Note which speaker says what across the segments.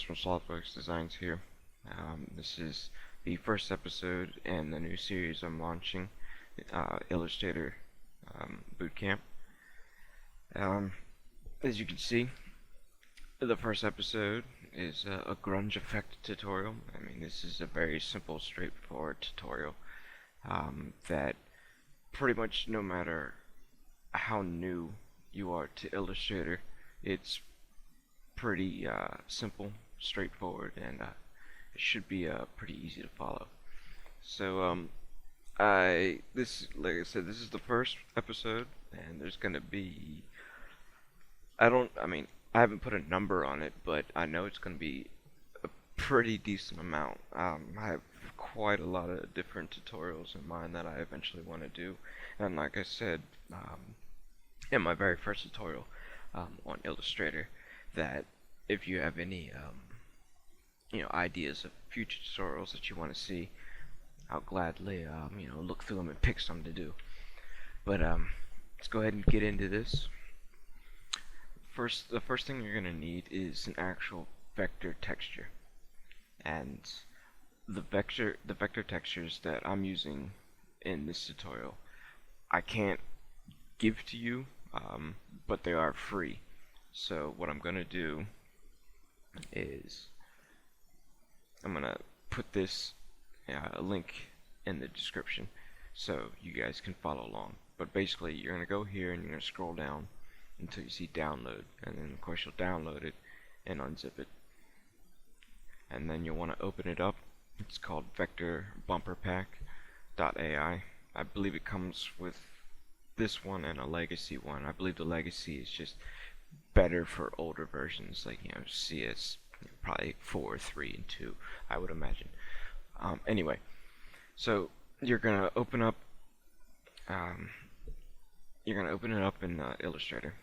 Speaker 1: from Slothwerx Designs here. This is the first episode in the new series I'm launching, Illustrator Bootcamp. As you can see, the first episode is a Grunge Effect tutorial. I mean, this is a very simple, straightforward tutorial that pretty much no matter how new you are to Illustrator, it's pretty simple, straightforward, and it should be pretty easy to follow. So like I said, this is the first episode, and there's gonna be I haven't put a number on it, but I know it's gonna be a pretty decent amount. I have quite a lot of different tutorials in mind that I eventually want to do, and like I said in my very first tutorial on Illustrator, that if you have any ideas of future tutorials that you want to see, I'll gladly look through them and pick some to do. But let's go ahead and get into this. The first thing you're gonna need is an actual vector texture, and the vector textures that I'm using in this tutorial I can't give to you, but they are free. So what I'm gonna do is I'm gonna put this link in the description so you guys can follow along. But basically, you're gonna go here and you're gonna scroll down until you see download, and then of course you'll download it and unzip it, and then you'll want to open it up. It's called Vector Bumper Pack.ai. I believe it comes with this one and a legacy one. I believe the legacy is just better for older versions, like CS probably 4, 3, and 2, I would imagine. Anyway, so you're gonna open up in Illustrator,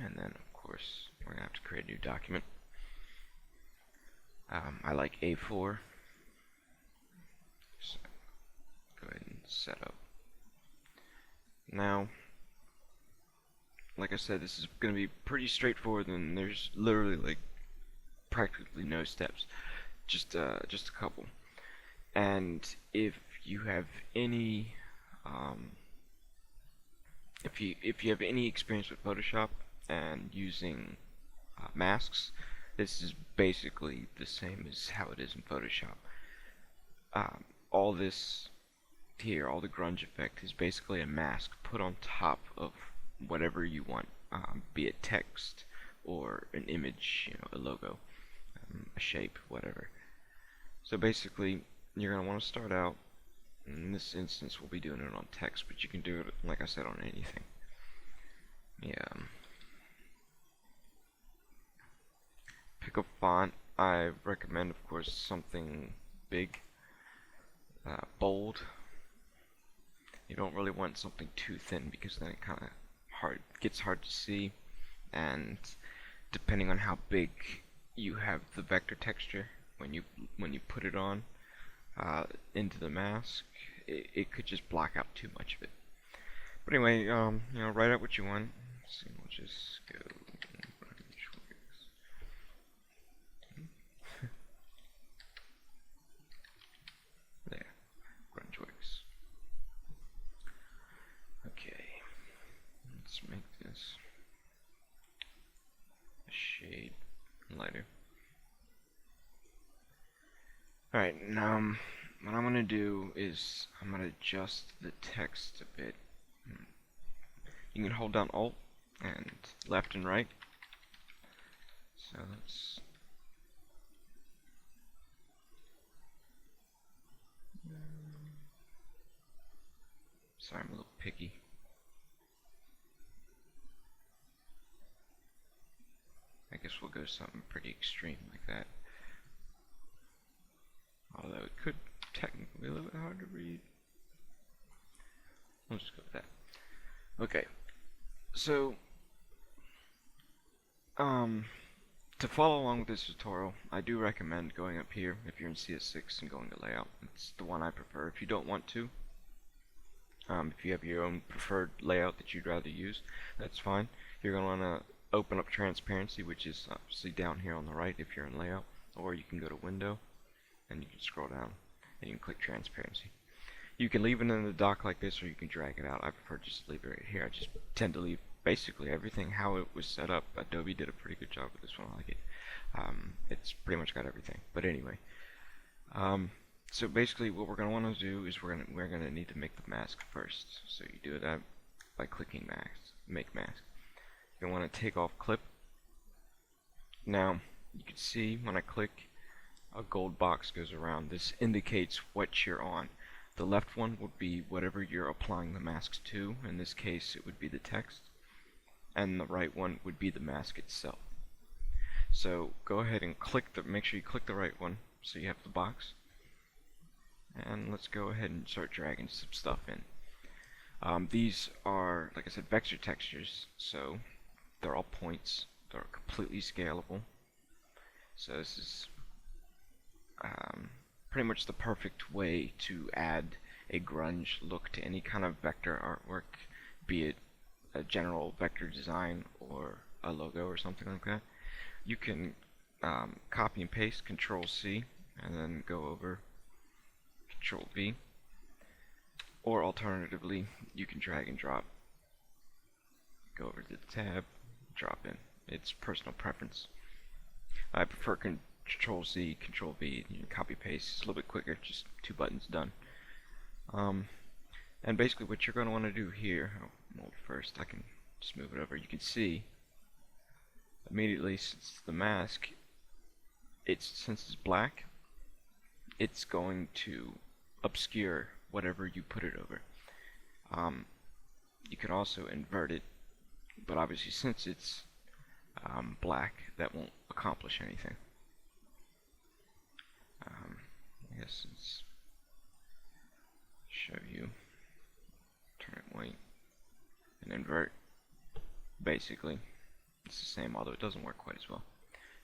Speaker 1: and then of course we're gonna have to create a new document. I like A4, so go ahead and set up. Now, like I said, this is going to be pretty straightforward, and there's literally like practically no steps, just a couple. And if you have any if you have any experience with Photoshop and using masks, this is basically the same as how it is in Photoshop. All this here, all the grunge effect, is basically a mask put on top of whatever you want, be it text or an image, a logo, a shape, whatever. So basically, you're going to want to start out. In this instance, we'll be doing it on text, but you can do it, like I said, on anything. Pick a font. I recommend, of course, something big, bold. You don't really want something too thin, because then it kind of gets hard to see, and depending on how big you have the vector texture when you put it on into the mask, it could just block out too much of it. But anyway, write out what you want. So we'll just go there, Grunge. Okay, let's make this a shade lighter. Alright, now what I'm going to do is I'm going to adjust the text a bit. You can hold down Alt and left and right. So let's sorry, I'm a little picky. I guess we'll go something pretty extreme like that. Although it could technically be a little bit hard to read. We'll just go with that. Okay. So, to follow along with this tutorial, I do recommend going up here if you're in CS6 and going to layout. It's the one I prefer. If you don't want to, if you have your own preferred layout that you'd rather use, that's fine. You're going to want to open up transparency, which is obviously down here on the right if you're in layout, or you can go to window and you can scroll down and you can click transparency. You can leave it in the dock like this, or you can drag it out. I prefer just to leave it right here. I just tend to leave basically everything how it was set up. Adobe did a pretty good job with this one. I like it. It's pretty much got everything. But anyway, so basically what we're going to want to do is we're going to need to make the mask first. So you do that by clicking mask, make mask. You want to take off clip. Now you can see when I click, a gold box goes around. This indicates what you're on. The left one would be whatever you're applying the masks to. In this case it would be the text, and the right one would be the mask itself. So go ahead and make sure you click the right one so you have the box, and let's go ahead and start dragging some stuff in. These are, like I said, vector textures, so they're all points. They're completely scalable. So this is pretty much the perfect way to add a grunge look to any kind of vector artwork, be it a general vector design or a logo or something like that. You can copy and paste, Control C, and then go over Control V, or alternatively you can drag and drop. Go over to the tab, drop in. It's personal preference. I prefer Control C, Control V, copy paste. It's a little bit quicker, just 2 buttons done. And basically what you're going to want to do here, mold first, I can just move it over. You can see immediately, since the mask, since it's black, it's going to obscure whatever you put it over. You can also invert it, but obviously since it's black, that won't accomplish anything. I guess let's show you. Turn it white and invert. Basically, it's the same, although it doesn't work quite as well.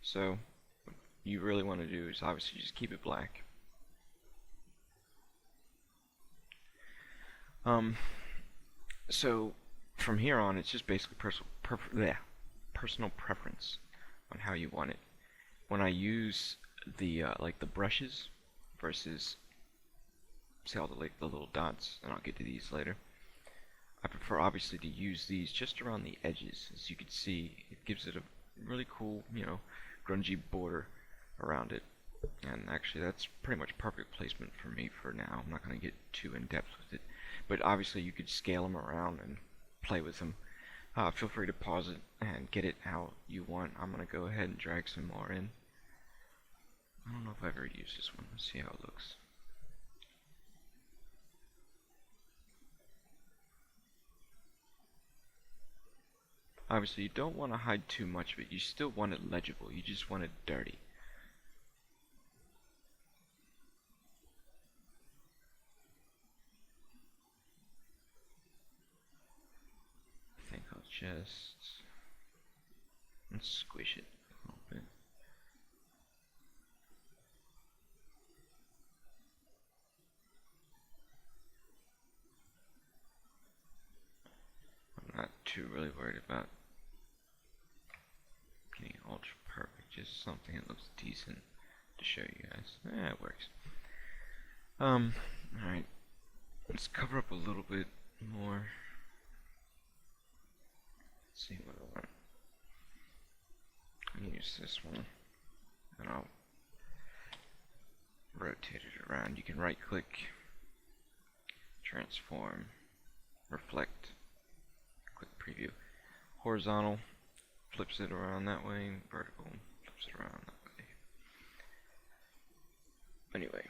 Speaker 1: So what you really want to do is obviously just keep it black. So from here on, it's just basically personal preference on how you want it. When I use the like the brushes versus, see all the little dots, and I'll get to these later. I prefer obviously to use these just around the edges. As you can see, it gives it a really cool, grungy border around it. And actually that's pretty much perfect placement for me for now. I'm not going to get too in depth with it, but obviously you could scale them around and play with them. Feel free to pause it and get it how you want. I'm going to go ahead and drag some more in. I don't know if I've ever used this one. Let's see how it looks. Obviously you don't want to hide too much of it. You still want it legible. You just want it dirty. I think I'll just squish it a little bit. I'm not too really worried about getting ultra perfect, just something that looks decent to show you guys. It works. Alright, let's cover up a little bit more. Let's see what I want. I'm gonna use this one, and I'll rotate it around. You can right click, transform, reflect, click preview. Horizontal flips it around that way, vertical flips it around that way. Anyway,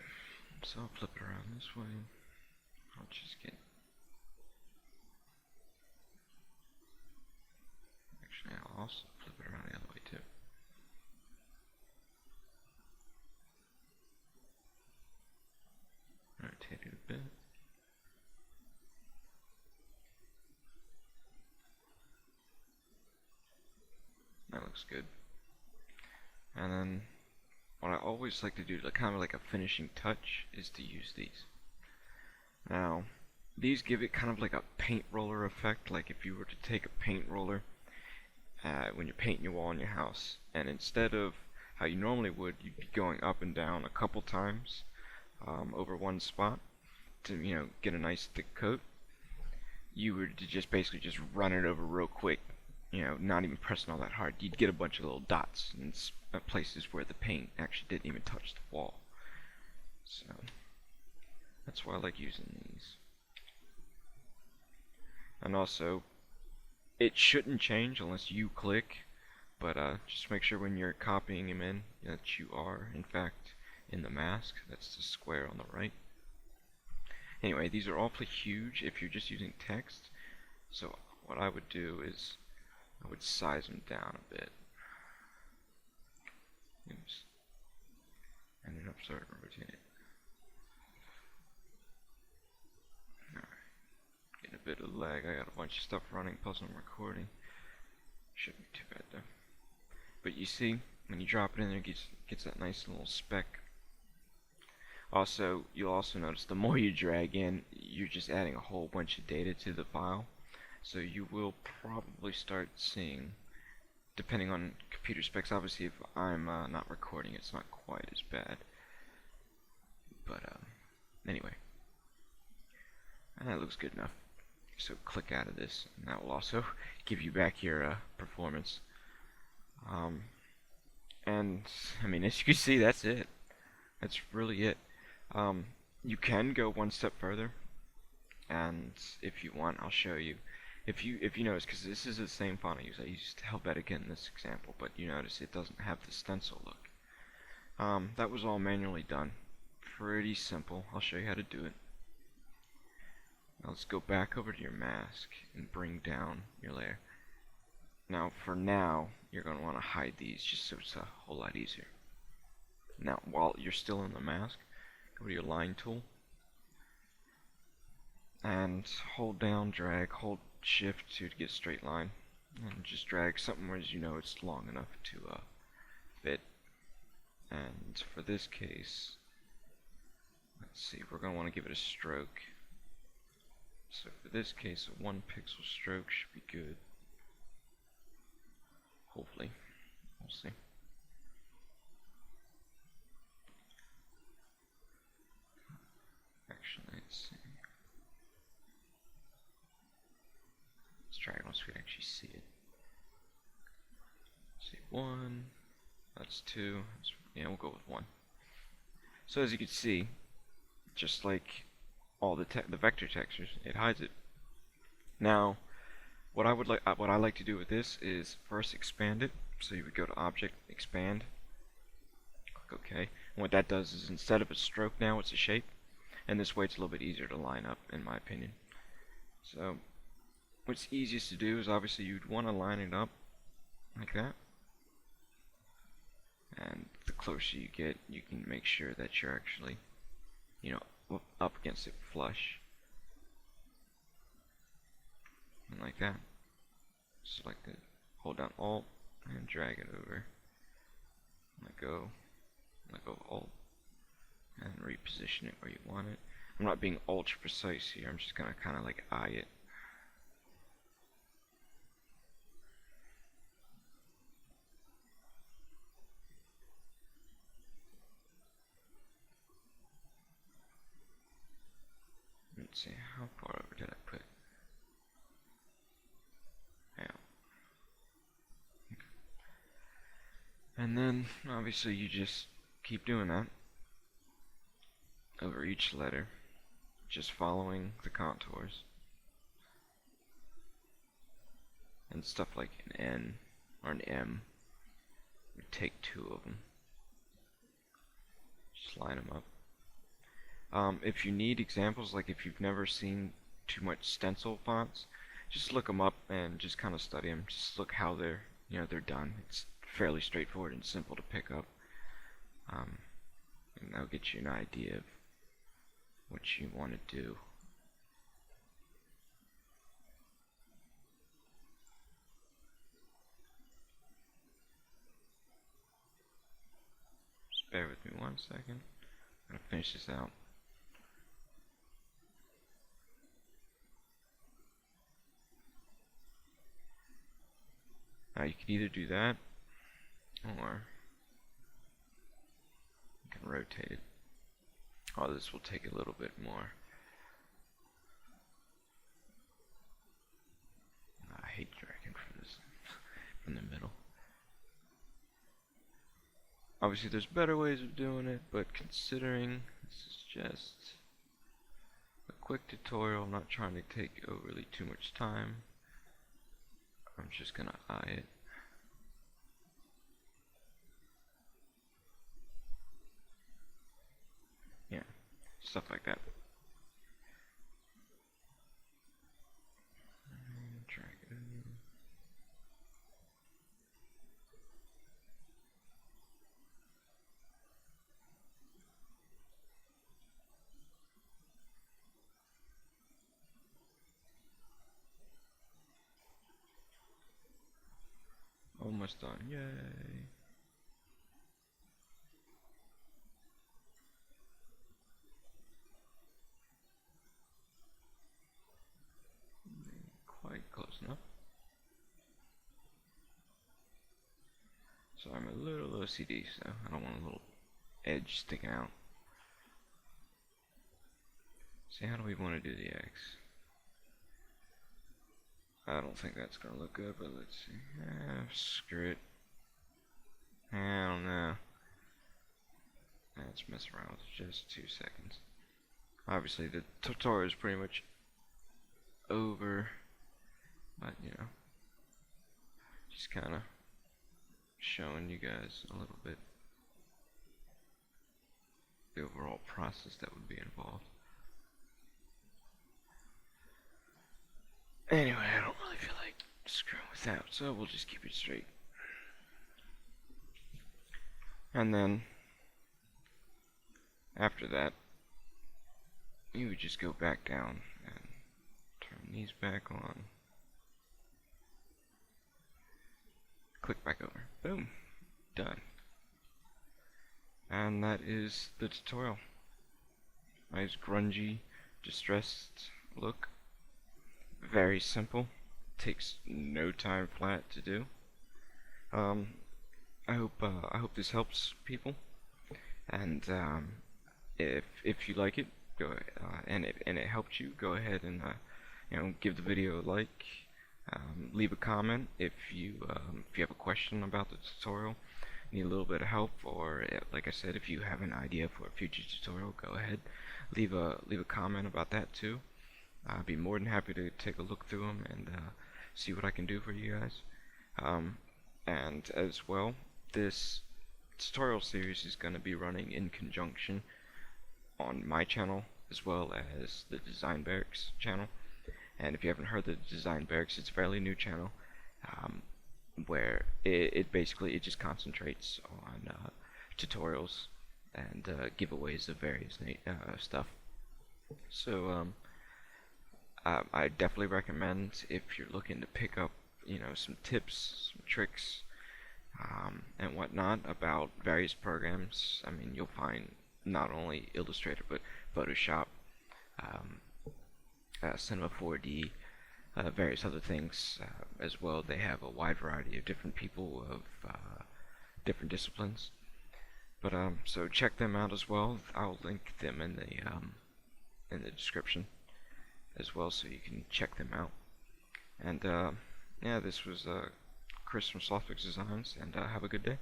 Speaker 1: so I'll flip it around this way. I'll just get, actually I'll also flip it around the other way too. Rotate it a bit. That looks good. And then what I always like to do, kind of like a finishing touch, is to use these. Now, these give it kind of like a paint roller effect, like if you were to take a paint roller when you're painting your wall in your house, and instead of how you normally would, you'd be going up and down a couple times over one spot to get a nice thick coat. You would just basically just run it over real quick, not even pressing all that hard. You'd get a bunch of little dots in places where the paint actually didn't even touch the wall. So that's why I like using these. And also, it shouldn't change unless you click, but just make sure when you're copying them in that you are in fact in the mask. That's the square on the right. Anyway, these are awfully huge if you're just using text, so what I would do is I would size them down a bit. Oops. Ended up starting to rotate it. Alright. Getting a bit of lag. I got a bunch of stuff running, plus I'm recording. Shouldn't be too bad though. But you see, when you drop it in there, it gets that nice little speck. Also, you'll also notice the more you drag in, you're just adding a whole bunch of data to the file. So you will probably start seeing, depending on computer specs, obviously if I'm not recording, it's not quite as bad. But anyway, and that looks good enough. So click out of this, and that will also give you back your performance. And I mean, as you can see, that's it. That's really it. You can go one step further, and if you want, I'll show you. If you notice, because this is the same font I used Helvetica in this example, but you notice it doesn't have the stencil look. That was all manually done. Pretty simple. I'll show you how to do it. Now let's go back over to your mask and bring down your layer. Now, for now, you're going to want to hide these just so it's a whole lot easier. Now, while you're still in the mask, go to your line tool and hold down, drag, hold shift to get a straight line, and just drag something where you know it's long enough to fit. And for this case, let's see, we're going to want to give it a stroke. So for this case, a 1 pixel stroke should be good. Hopefully, we'll see. Actually, let's see. Let's try it once we actually see it. See, 1, that's 2, yeah, we'll go with 1. So as you can see, just like all the vector textures, it hides it. Now, what I like to do with this is first expand it. So you would go to Object, Expand, click OK. And what that does is instead of a stroke now, it's a shape. And this way it's a little bit easier to line up, in my opinion. So what's easiest to do is obviously you'd want to line it up like that. And the closer you get, you can make sure that you're actually, up against it flush. And like that. Select it, hold down Alt, and drag it over. Let go of Alt, and reposition it where you want it. I'm not being ultra precise here, I'm just gonna kinda like eye it. Let's see, how far over did I put? Yeah. Okay. And then obviously you just keep doing that over each letter, just following the contours. And stuff like an N or an M, we take 2 of them, just line them up. If you need examples, like if you've never seen too much stencil fonts, just look them up and just kind of study them. Just look how they're done. It's fairly straightforward and simple to pick up, and that'll get you an idea of what you want to do. Just bear with me 1 second. I'm gonna finish this out. Now you can either do that, or you can rotate it. Oh, this will take a little bit more. I hate dragging from this from the middle. Obviously there's better ways of doing it, but considering this is just a quick tutorial, I'm not trying to take overly too much time. I'm just gonna eye it. Yeah, stuff like that. Drag it in. Almost done, yay! Quite close enough. So I'm a little OCD, so I don't want a little edge sticking out. See, how do we want to do the X? I don't think that's gonna look good, but let's see. Screw it. I don't know. Let's mess around with just 2 seconds. Obviously, the tutorial is pretty much over, but you know, just kind of showing you guys a little bit the overall process that would be involved. Anyway, I don't really feel like screwing with that, so we'll just keep it straight. And then, after that, you would just go back down and turn these back on. Click back over. Boom. Done. And that is the tutorial. Nice grungy, distressed look. Very simple. Takes no time flat to do. I hope this helps people. And if you like it, go and it helped you, go ahead and you know, give the video a like. Leave a comment if you have a question about the tutorial, need a little bit of help, or like I said, if you have an idea for a future tutorial, go ahead, leave a comment about that too. I'd be more than happy to take a look through them and see what I can do for you guys. And as well, this tutorial series is going to be running in conjunction on my channel as well as the Slothwerx channel. And if you haven't heard the Slothwerx, it's a fairly new channel where it basically just concentrates on tutorials and giveaways of various stuff. So I definitely recommend, if you're looking to pick up, you know, some tips, some tricks, and whatnot about various programs. I mean, you'll find not only Illustrator but Photoshop, Cinema 4D, various other things as well. They have a wide variety of different people of different disciplines. But so check them out as well. I'll link them in the description as well, so you can check them out. And yeah, this was Chris from Slothwerx Designs, and have a good day.